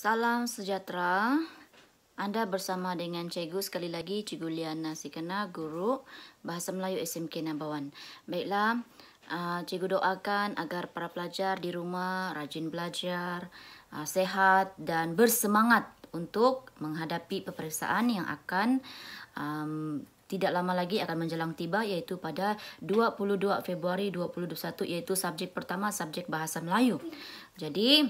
Salam sejahtera. Anda bersama dengan Cikgu sekali lagi, Cikgu Liana Sikana, Guru Bahasa Melayu SMK Nambawan. Baiklah, Cikgu doakan agar para pelajar di rumah rajin belajar, sehat dan bersemangat untuk menghadapi peperiksaan yang akan tidak lama lagi akan menjelang tiba, iaitu pada 22 Februari 2021, iaitu subjek pertama, subjek Bahasa Melayu. Jadi,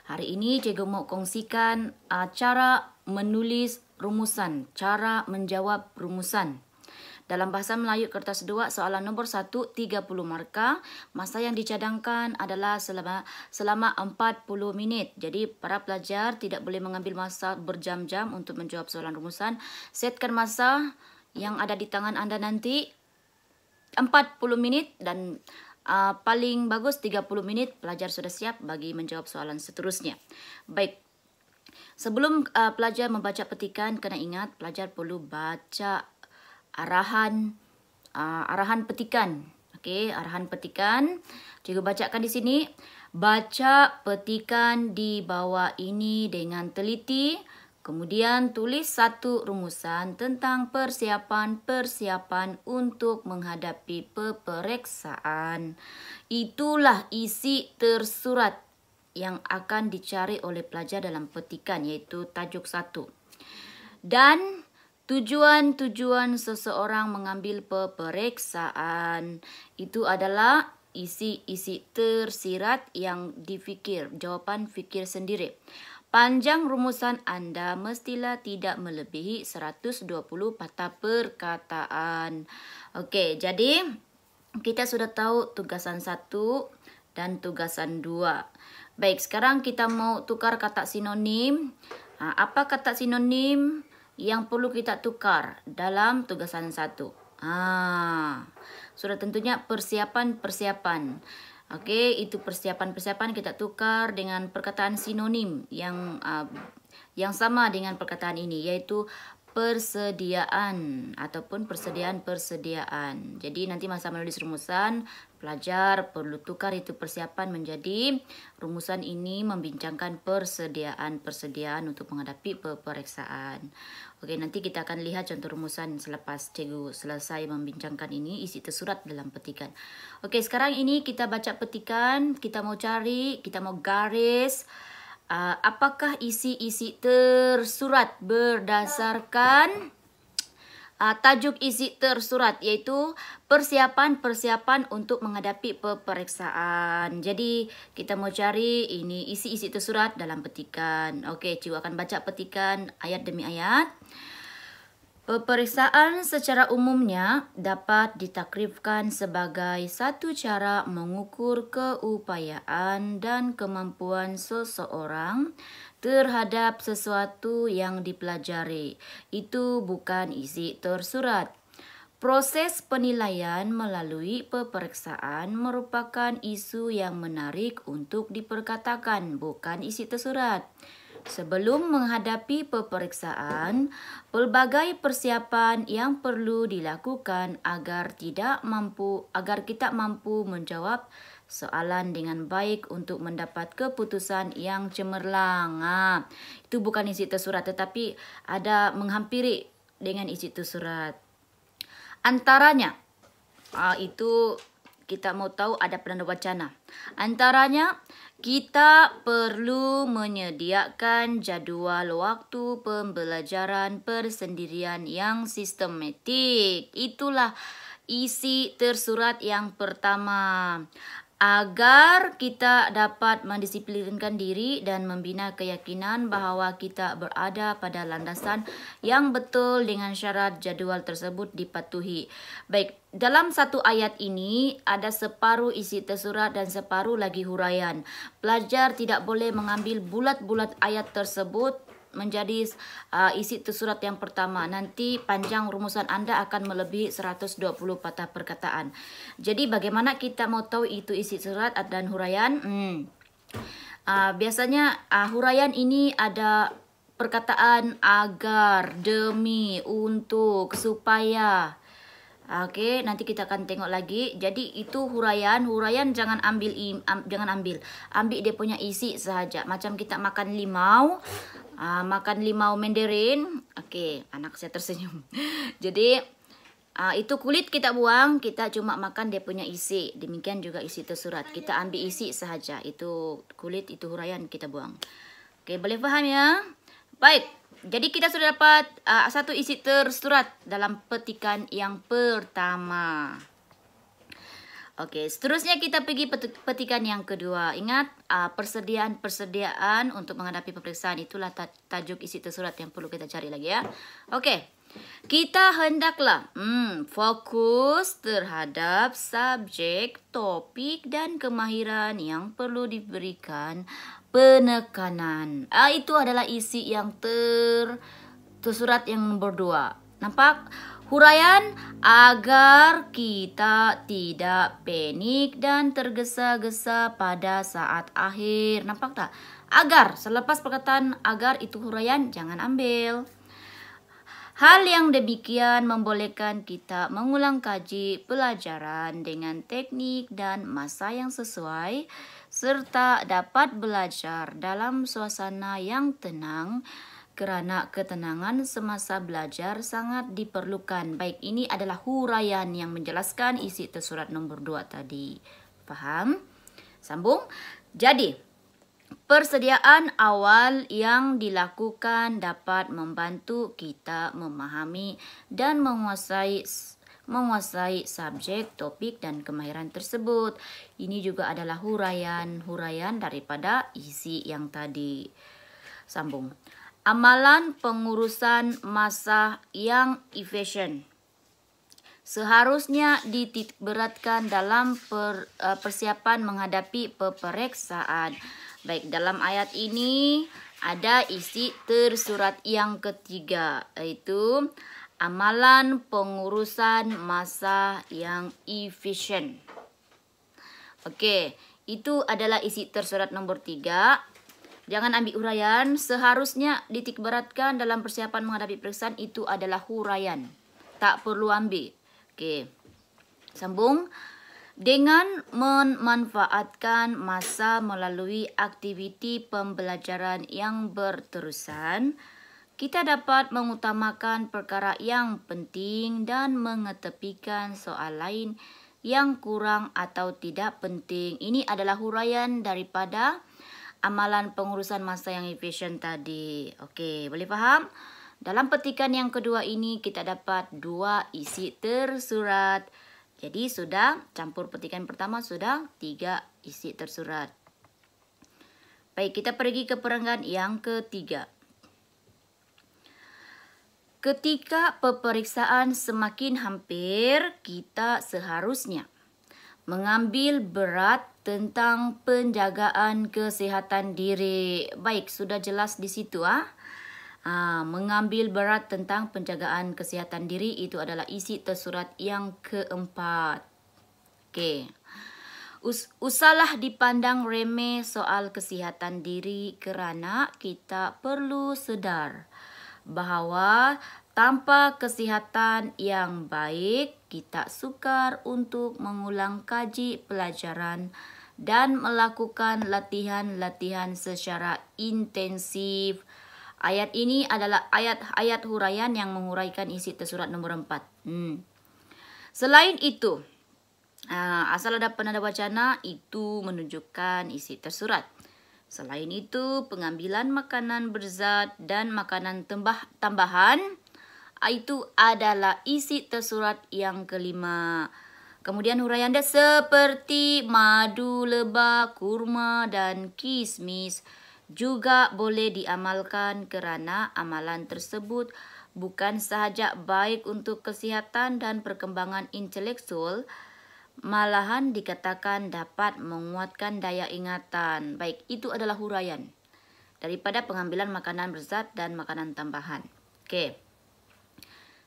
hari ini cikgu mau kongsikan cara menulis rumusan, cara menjawab rumusan. Dalam Bahasa Melayu kertas 2, soalan nombor 1, 30 markah. Masa yang dicadangkan adalah selama 40 minit. Jadi, para pelajar tidak boleh mengambil masa berjam-jam untuk menjawab soalan rumusan. Setkan masa yang ada di tangan anda nanti 40 minit dan paling bagus 30 menit pelajar sudah siap bagi menjawab soalan seterusnya. Baik, sebelum pelajar membaca petikan, kena ingat pelajar perlu baca arahan petikan. Okey, arahan petikan. Cikgu bacakan di sini. Baca petikan di bawah ini dengan teliti. Kemudian tulis satu rumusan tentang persiapan untuk menghadapi peperiksaan. Itulah isi tersurat yang akan dicari oleh pelajar dalam petikan, iaitu tajuk 1. Dan tujuan seseorang mengambil peperiksaan itu adalah isi tersirat yang difikir, jawapan fikir sendiri. Panjang rumusan anda mestilah tidak melebihi 120 patah perkataan. Okey, jadi kita sudah tahu tugasan 1 dan tugasan 2. Baik, sekarang kita mau tukar kata sinonim. Apa kata sinonim yang perlu kita tukar dalam tugasan 1? Sudah tentunya persiapan. Okey, itu persiapan kita tukar dengan perkataan sinonim yang sama dengan perkataan ini, iaitu persediaan ataupun persediaan. Jadi nanti masa menulis rumusan, pelajar perlu tukar itu persiapan menjadi rumusan ini membincangkan persediaan untuk menghadapi peperiksaan. Okey, nanti kita akan lihat contoh rumusan selepas cikgu selesai membincangkan ini, isi tersurat dalam petikan. Okey, sekarang ini kita baca petikan, kita mau garis apakah isi tersurat berdasarkan tajuk isi tersurat, iaitu persiapan untuk menghadapi peperiksaan. Jadi kita mau cari ini isi tersurat dalam petikan. Okey, cikgu akan baca petikan ayat demi ayat. Peperiksaan secara umumnya dapat ditakrifkan sebagai satu cara mengukur keupayaan dan kemampuan seseorang terhadap sesuatu yang dipelajari. Itu bukan isi tersurat. Proses penilaian melalui peperiksaan merupakan isu yang menarik untuk diperkatakan, bukan isi tersurat. Sebelum menghadapi peperiksaan, pelbagai persiapan yang perlu dilakukan agar kita mampu menjawab soalan dengan baik untuk mendapat keputusan yang cemerlang. Itu bukan isi tersurat, tetapi ada menghampiri dengan isi tersurat. Antaranya, itu kita mau tahu ada penanda wacana. Antaranya, kita perlu menyediakan jadual waktu pembelajaran persendirian yang sistematik. Itulah isi tersurat yang pertama. Agar kita dapat mendisiplinkan diri dan membina keyakinan bahawa kita berada pada landasan yang betul dengan syarat jadual tersebut dipatuhi. Baik, dalam satu ayat ini ada separuh isi tersurat dan separuh lagi huraian. Pelajar tidak boleh mengambil bulat-bulat ayat tersebut menjadi isi tersurat yang pertama. Nanti panjang rumusan anda akan melebihi 120 patah perkataan. Jadi bagaimana kita mau tahu itu isi tersurat dan huraian? Biasanya huraian ini ada perkataan agar, demi, untuk, supaya. Oke, nanti kita akan tengok lagi. Jadi itu huraian. Huraian jangan ambil ambil dia punya isi sahaja. Macam kita makan limau, makan limau Mandarin. Oke, anak saya tersenyum. Jadi itu kulit kita buang, kita cuma makan dia punya isi. Demikian juga isi tersurat. Kita ambil isi sahaja. Itu kulit, itu huraian kita buang. Oke, boleh faham ya? Baik. Jadi kita sudah dapat satu isi tersurat dalam petikan yang pertama. Oke, seterusnya kita pergi petikan yang kedua. Ingat, persediaan untuk menghadapi peperiksaan itulah tajuk isi tersurat yang perlu kita cari lagi ya. Oke, kita hendaklah fokus terhadap subjek, topik dan kemahiran yang perlu diberikan penekanan. Itu adalah isi yang tersurat yang nomor 2. Nampak? Huraian agar kita tidak panik dan tergesa-gesa pada saat akhir. Nampak tak? Agar, selepas perkataan agar itu huraian, jangan ambil. Hal yang demikian membolehkan kita mengulang kaji pelajaran dengan teknik dan masa yang sesuai, serta dapat belajar dalam suasana yang tenang, kerana ketenangan semasa belajar sangat diperlukan. Baik, ini adalah huraian yang menjelaskan isi tersurat nombor 2 tadi. Faham? Sambung. Jadi, persediaan awal yang dilakukan dapat membantu kita memahami dan menguasai subjek, topik dan kemahiran tersebut. Ini juga adalah huraian daripada isi yang tadi. Sambung. Amalan pengurusan masa yang efisien seharusnya dititikberatkan dalam persiapan menghadapi peperiksaan. Baik, dalam ayat ini ada isi tersurat yang ketiga, yaitu amalan pengurusan masa yang efisien. Okey, itu adalah isi tersurat nombor 3. Jangan ambil huraian, seharusnya ditikberatkan dalam persiapan menghadapi peperiksaan, itu adalah huraian. Tak perlu ambil. Okey. Sambung. Dengan memanfaatkan masa melalui aktiviti pembelajaran yang berterusan, kita dapat mengutamakan perkara yang penting dan mengetepikan soal lain yang kurang atau tidak penting. Ini adalah huraian daripada amalan pengurusan masa yang efisien tadi. Okey, boleh faham? Dalam petikan yang kedua ini kita dapat 2 isi tersurat. Jadi sudah campur petikan pertama sudah 3 isi tersurat. Baik, kita pergi ke perenggan yang ketiga. Ketika peperiksaan semakin hampir, kita seharusnya mengambil berat tentang penjagaan kesihatan diri. Baik, sudah jelas di situ. Mengambil berat tentang penjagaan kesihatan diri itu adalah isi tersurat yang keempat. Okey. Usahlah dipandang remeh soal kesihatan diri kerana kita perlu sedar bahawa tanpa kesihatan yang baik, kita sukar untuk mengulang kaji pelajaran dan melakukan latihan-latihan secara intensif. Ayat ini adalah ayat-ayat huraian yang menguraikan isi tersurat nombor 4. Selain itu, asal ada penanda wacana itu menunjukkan isi tersurat. Selain itu, pengambilan makanan berzat dan makanan tambahan itu adalah isi tersurat yang kelima. Kemudian huraian dia seperti madu lebah, kurma dan kismis juga boleh diamalkan kerana amalan tersebut bukan sahaja baik untuk kesihatan dan perkembangan intelektual, malahan dikatakan dapat menguatkan daya ingatan. Baik, itu adalah huraian daripada pengambilan makanan berzat dan makanan tambahan. Okey.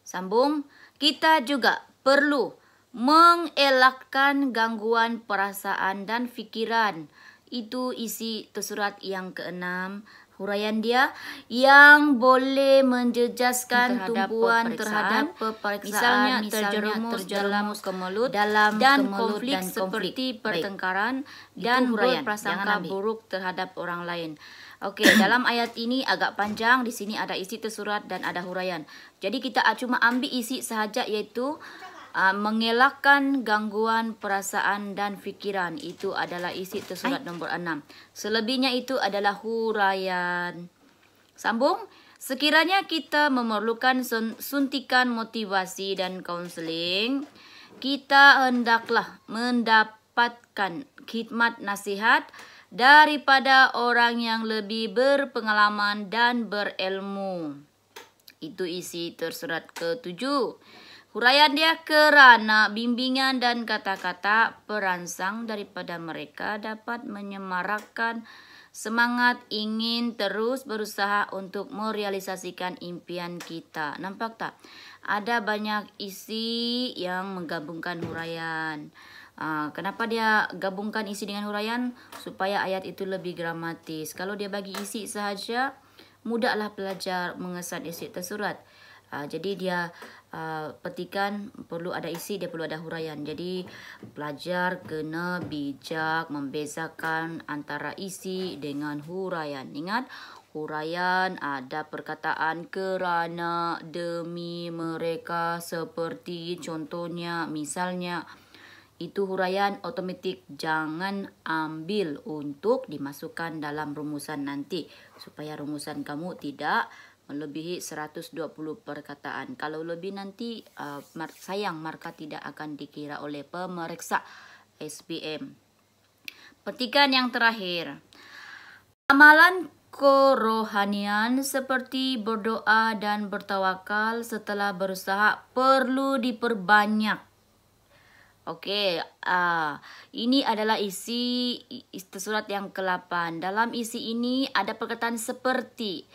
Sambung. Kita juga perlu mengelakkan gangguan perasaan dan fikiran. Itu isi tersurat yang keenam. Huraian dia yang boleh menjejaskan tumpuan terhadap peperiksaan, misalnya terjerumus kemelut dan konflik seperti pertengkaran dan berprasangka buruk terhadap orang lain. Okey, dalam ayat ini agak panjang, di sini ada isi tersurat dan ada huraian. Jadi kita cuma ambil isi sahaja, iaitu mengelakkan gangguan perasaan dan fikiran. Itu adalah isi tersurat nombor 6. Selebihnya itu adalah huraian. Sambung. Sekiranya kita memerlukan suntikan motivasi dan kaunseling, kita hendaklah mendapatkan khidmat nasihat daripada orang yang lebih berpengalaman dan berilmu. Itu isi tersurat ke-7. Huraian dia, kerana bimbingan dan kata-kata perangsang daripada mereka dapat menyemarakkan semangat ingin terus berusaha untuk merealisasikan impian kita. Nampak tak? Ada banyak isi yang menggabungkan huraian. Kenapa dia gabungkan isi dengan huraian? Supaya ayat itu lebih gramatis. Kalau dia bagi isi sahaja, mudahlah pelajar mengesan isi tersurat. Jadi dia petikan perlu ada isi, dia perlu ada huraian. Jadi pelajar kena bijak membezakan antara isi dengan huraian. Ingat, huraian ada perkataan kerana, demi, mereka, seperti, contohnya, misalnya. Itu huraian otomatik jangan ambil untuk dimasukkan dalam rumusan nanti, supaya rumusan kamu tidak melebihi 120 perkataan. Kalau lebih nanti sayang, markah tidak akan dikira oleh pemeriksa SPM. Petikan yang terakhir. Amalan kerohanian seperti berdoa dan bertawakal setelah berusaha perlu diperbanyak. Okey, ini adalah isi tersurat yang ke-8. Dalam isi ini ada perkataan seperti.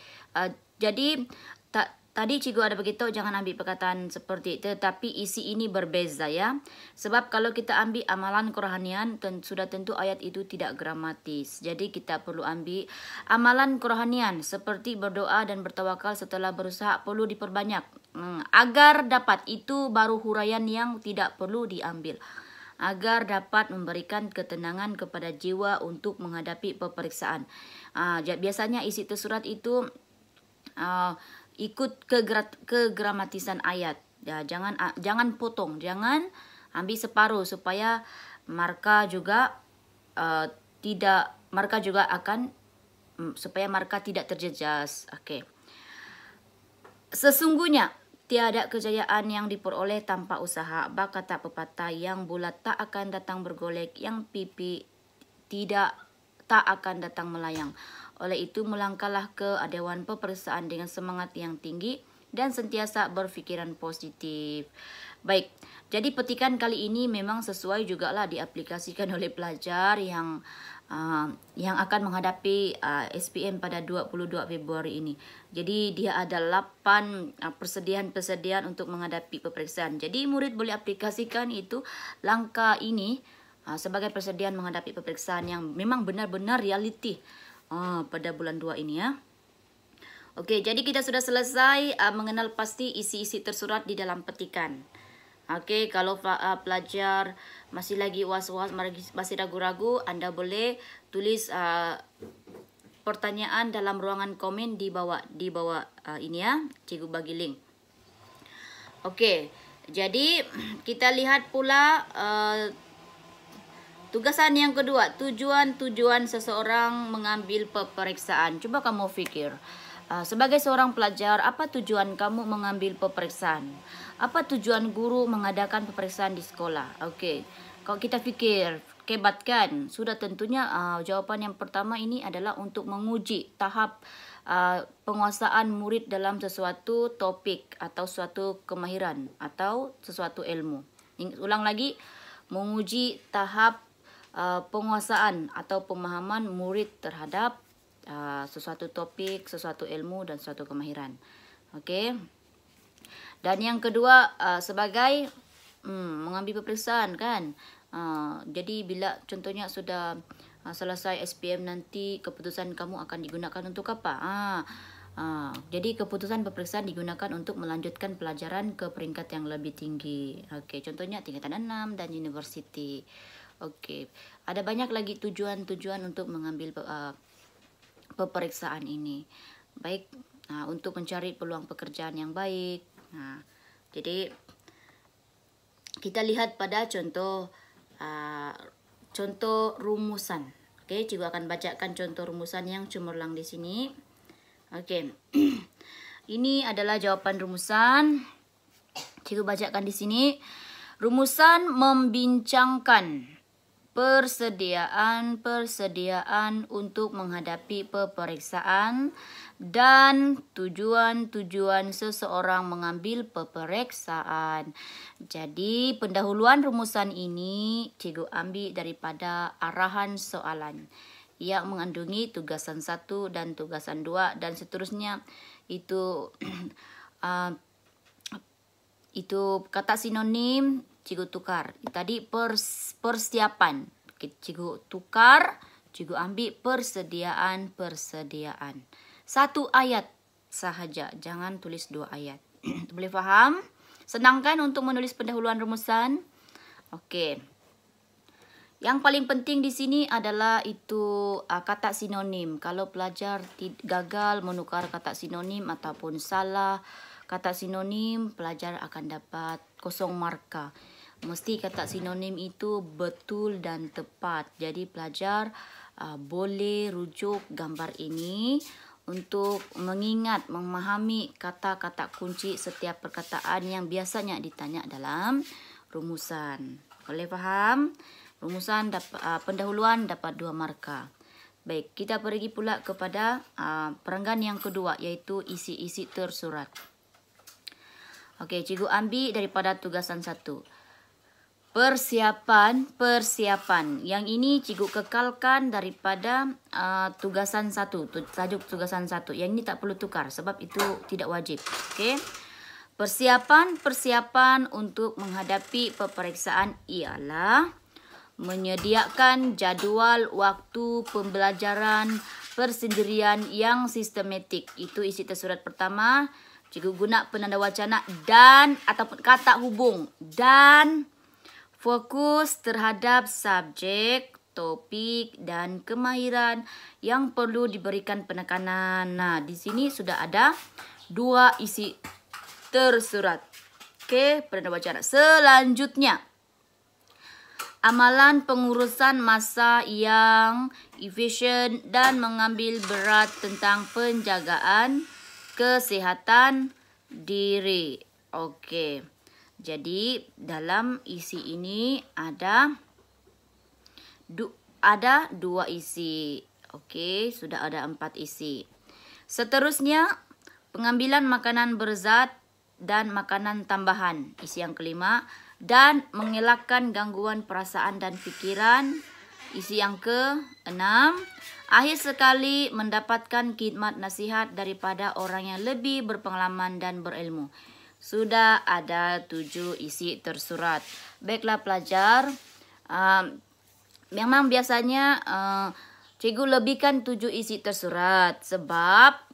Jadi tadi cikgu ada beritahu jangan ambil perkataan seperti, tetapi isi ini berbeza ya. Sebab kalau kita ambil amalan kerohanian, sudah tentu ayat itu tidak gramatis. Jadi kita perlu ambil amalan kerohanian seperti berdoa dan bertawakal setelah berusaha perlu diperbanyak. Agar dapat, itu baru huraian yang tidak perlu diambil. Agar dapat memberikan ketenangan kepada jiwa untuk menghadapi peperiksaan. Biasanya isi tersurat itu ikut kegramatisan ayat. Ya, jangan potong, jangan ambil separuh supaya markah juga tidak terjejas. Okey. Sesungguhnya tiada kejayaan yang diperoleh tanpa usaha. Berkata pepatah, yang bulat tak akan datang bergolek, yang pipi tak akan datang melayang. Oleh itu, melangkahlah ke dewan peperiksaan dengan semangat yang tinggi dan sentiasa berfikiran positif. Baik, jadi petikan kali ini memang sesuai jugalah diaplikasikan oleh pelajar yang akan menghadapi SPM pada 22 Februari ini. Jadi dia ada 8 persediaan untuk menghadapi peperiksaan. Jadi murid boleh aplikasikan itu langkah ini sebagai persediaan menghadapi peperiksaan yang memang benar-benar realiti pada bulan 2 ini ya. Okey, jadi kita sudah selesai mengenal pasti isi-isi tersurat di dalam petikan. Okey, kalau pelajar masih lagi was-was, masih ragu-ragu, anda boleh tulis pertanyaan dalam ruangan komen di bawah ini ya. Cikgu bagi link. Okey, jadi kita lihat pula tugasan yang kedua, tujuan seseorang mengambil peperiksaan. Cuba kamu fikir, sebagai seorang pelajar, apa tujuan kamu mengambil peperiksaan? Apa tujuan guru mengadakan peperiksaan di sekolah? Okey, kalau kita fikir, kebat kan? Sudah tentunya jawapan yang pertama ini adalah untuk menguji tahap penguasaan murid dalam sesuatu topik atau suatu kemahiran atau sesuatu ilmu. Ulang lagi, menguji tahap penguasaan atau pemahaman murid terhadap sesuatu topik, sesuatu ilmu dan sesuatu kemahiran. Okey. Dan yang kedua sebagai mengambil peperiksaan kan. Jadi bila contohnya sudah selesai SPM nanti keputusan kamu akan digunakan untuk apa? Jadi keputusan peperiksaan digunakan untuk melanjutkan pelajaran ke peringkat yang lebih tinggi. Oke, contohnya tingkatan 6 dan university. Oke, ada banyak lagi tujuan-tujuan untuk mengambil peperiksaan ini. Baik, untuk mencari peluang pekerjaan yang baik. Jadi kita lihat pada contoh rumusan. Oke, cikgu akan bacakan contoh rumusan yang cemerlang di sini. Oke. Ini adalah jawapan rumusan. Cikgu bacakan di sini. Rumusan membincangkan persediaan untuk menghadapi peperiksaan dan tujuan-tujuan seseorang mengambil peperiksaan. Jadi pendahuluan rumusan ini cikgu ambil daripada arahan soalan yang mengandungi tugasan 1 dan tugasan 2 dan seterusnya. Itu kata sinonim cikgu tukar. Tadi persiapan. Cikgu tukar, cikgu ambil persediaan. Satu ayat sahaja, jangan tulis 2 ayat. Boleh faham? Senang kan untuk menulis pendahuluan rumusan? Oke. Yang paling penting di sini adalah itu kata sinonim. Kalau pelajar gagal menukar kata sinonim ataupun salah kata sinonim, pelajar akan dapat 0 markah. Mesti kata sinonim itu betul dan tepat. Jadi pelajar boleh rujuk gambar ini untuk mengingat, memahami kata-kata kunci setiap perkataan yang biasanya ditanya dalam rumusan. Boleh faham? Rumusan pendahuluan dapat 2 markah. Baik, kita pergi pula kepada perenggan yang kedua, iaitu isi-isi tersurat. Okey, cikgu ambil daripada tugasan 1. Persiapan. Yang ini cikgu kekalkan daripada tugasan 1, tajuk tugasan 1. Yang ini tak perlu tukar sebab itu tidak wajib. Okey. Persiapan untuk menghadapi peperiksaan ialah menyediakan jadual waktu pembelajaran persendirian yang sistematik. Itu isi tersurat pertama. Cikgu guna penanda wacana dan ataupun kata hubung dan fokus terhadap subjek, topik dan kemahiran yang perlu diberikan penekanan. Nah, di sini sudah ada 2 isi tersurat. Okey, penanda wacana. Selanjutnya, amalan pengurusan masa yang efisien dan mengambil berat tentang penjagaan kesihatan diri. Okey. Jadi dalam isi ini ada 2 isi. Okey, sudah ada 4 isi. Seterusnya, pengambilan makanan berzat dan makanan tambahan. Isi yang kelima. Dan mengelakkan gangguan perasaan dan fikiran. Isi yang ke-6. Akhir sekali mendapatkan khidmat nasihat daripada orang yang lebih berpengalaman dan berilmu. Sudah ada 7 isi tersurat. Baiklah pelajar. Memang biasanya cikgu lebihkan 7 isi tersurat. Sebab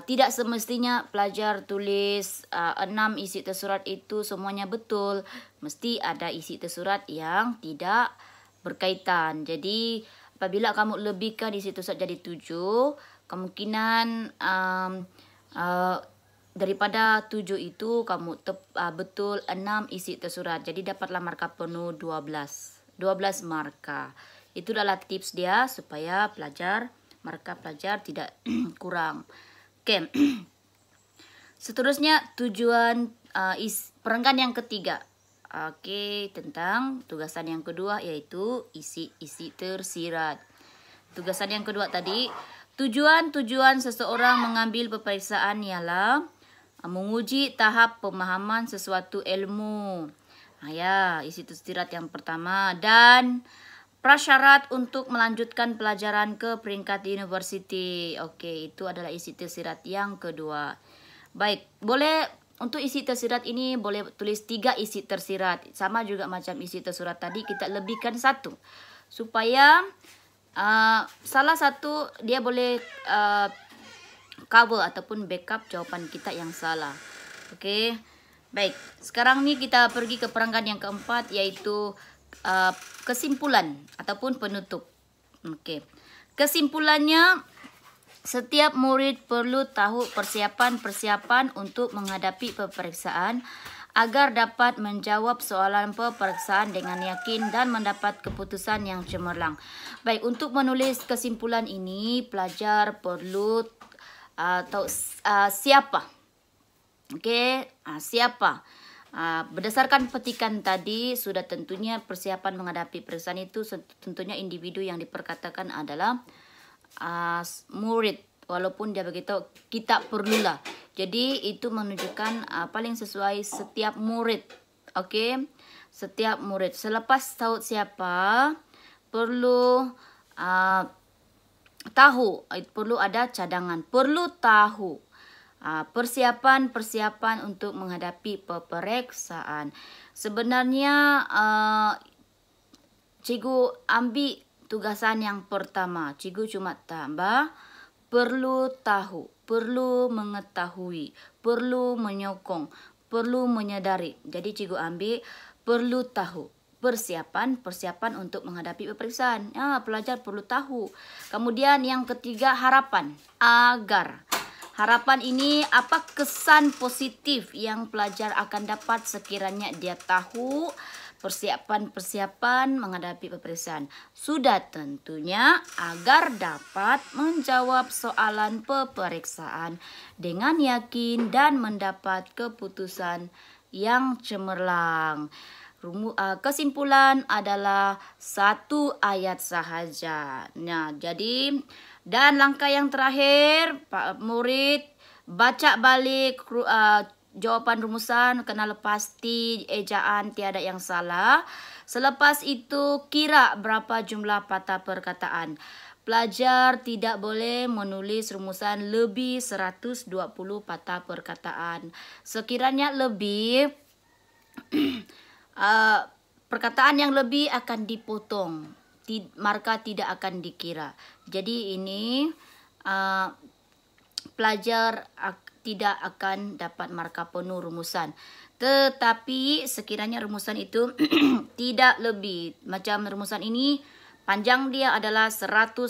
tidak semestinya pelajar tulis 6 isi tersurat itu semuanya betul. Mesti ada isi tersurat yang tidak berkaitan. Jadi apabila kamu lebihkan isi tersurat jadi 7, kemungkinan daripada 7 itu kamu betul 6 isi tersurat. Jadi dapatlah markah penuh 12 markah. Itu adalah tips dia supaya markah pelajar tidak kurang. Okey. Seterusnya tujuan perenggan yang ketiga. Okey, tentang tugasan yang kedua iaitu isi-isi tersirat. Tugasan yang kedua tadi, tujuan seseorang mengambil peperiksaan ialah menguji tahap pemahaman sesuatu ilmu. Ya, isi tersirat yang pertama. Dan prasyarat untuk melanjutkan pelajaran ke peringkat universiti. Okey, itu adalah isi tersirat yang kedua. Baik, boleh untuk isi tersirat ini boleh tulis 3 isi tersirat. Sama juga macam isi tersirat tadi, kita lebihkan 1. Supaya salah satu dia boleh cover ataupun backup jawapan kita yang salah. Okey. Baik, sekarang ni kita pergi ke perangkat yang keempat, iaitu kesimpulan ataupun penutup. Okey. Kesimpulannya, setiap murid perlu tahu persiapan-persiapan untuk menghadapi peperiksaan agar dapat menjawab soalan peperiksaan dengan yakin dan mendapat keputusan yang cemerlang. Baik, untuk menulis kesimpulan ini, pelajar perlu tahu siapa. Okey, siapa? Berdasarkan petikan tadi, sudah tentunya persiapan menghadapi peperiksaan itu tentunya individu yang diperkatakan adalah murid. Walaupun dia beritahu kita perlulah. Jadi itu menunjukkan paling sesuai setiap murid. Okey, setiap murid. Selepas tahu siapa, perlu tahu. Perlu ada cadangan. Perlu tahu persiapan-persiapan untuk menghadapi peperiksaan. Sebenarnya cikgu ambil tugasan yang pertama. Cikgu cuma tambah perlu tahu, perlu mengetahui, perlu menyokong, perlu menyadari. Jadi cikgu ambil perlu tahu. Persiapan untuk menghadapi peperiksaan. Pelajar perlu tahu. Kemudian yang ketiga, harapan. Agar. Harapan ini apa kesan positif yang pelajar akan dapat sekiranya dia tahu persiapan menghadapi peperiksaan. Sudah tentunya agar dapat menjawab soalan peperiksaan dengan yakin dan mendapat keputusan yang cemerlang. Kesimpulan adalah satu ayat sahaja. Jadi dan langkah yang terakhir, Pak murid baca balik jawapan rumusan, kenal pasti ejaan tiada yang salah. Selepas itu kira berapa jumlah patah perkataan. Pelajar tidak boleh menulis rumusan lebih 120 patah perkataan. Sekiranya lebih perkataan yang lebih akan dipotong. Markah tidak akan dikira. Jadi ini pelajar tidak akan dapat markah penuh rumusan. Tetapi sekiranya rumusan itu tidak lebih. Macam rumusan ini panjang dia adalah 111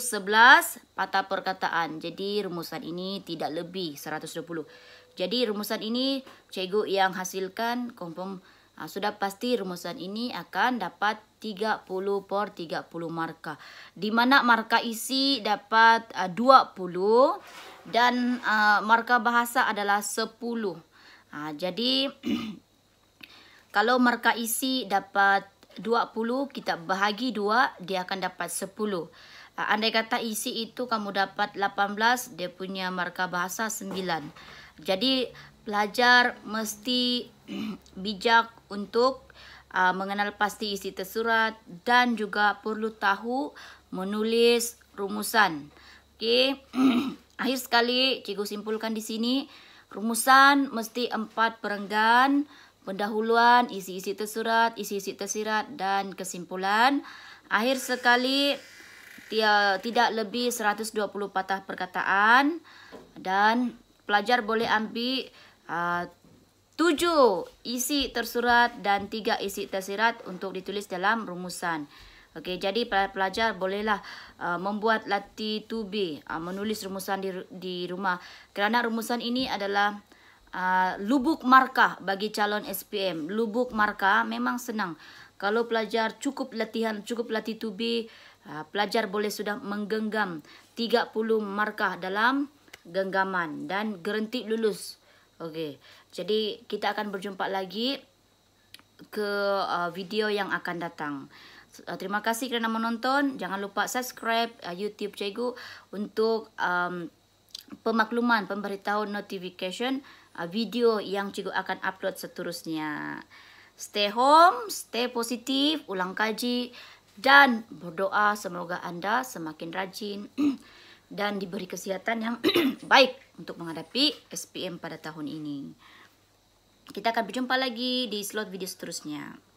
patah perkataan. Jadi rumusan ini tidak lebih 120. Jadi rumusan ini cikgu yang hasilkan confirm sudah pasti rumusan ini akan dapat 30 per 30 markah. Di mana markah isi dapat 20 dan markah bahasa adalah 10. Jadi kalau markah isi dapat 20, kita bahagi 2, dia akan dapat 10. Andai kata isi itu kamu dapat 18, dia punya markah bahasa 9. Jadi pelajar mesti bijak untuk mengenal pasti isi tersurat dan juga perlu tahu menulis rumusan. Okey. Akhir sekali cikgu simpulkan di sini, rumusan mesti 4 perenggan: pendahuluan, isi-isi tersurat, isi-isi tersirat dan kesimpulan. Akhir sekali tidak lebih 120 patah perkataan dan pelajar boleh ambil 7 isi tersurat dan 3 isi tersirat untuk ditulis dalam rumusan. Okey, jadi pelajar bolehlah membuat latih 2B, menulis rumusan di rumah. Kerana rumusan ini adalah lubuk markah bagi calon SPM. Lubuk markah memang senang. Kalau pelajar cukup latih 2B, pelajar boleh sudah menggenggam 30 markah dalam genggaman dan garanti lulus. Okey, jadi kita akan berjumpa lagi ke video yang akan datang. Terima kasih kerana menonton. Jangan lupa subscribe YouTube Cikgu untuk pemakluman, pemberitahuan, notification video yang Cikgu akan upload seterusnya. Stay home, stay positif, ulang kaji dan berdoa semoga anda semakin rajin dan diberi kesihatan yang baik untuk menghadapi SPM pada tahun ini. Kita akan berjumpa lagi di slot video seterusnya.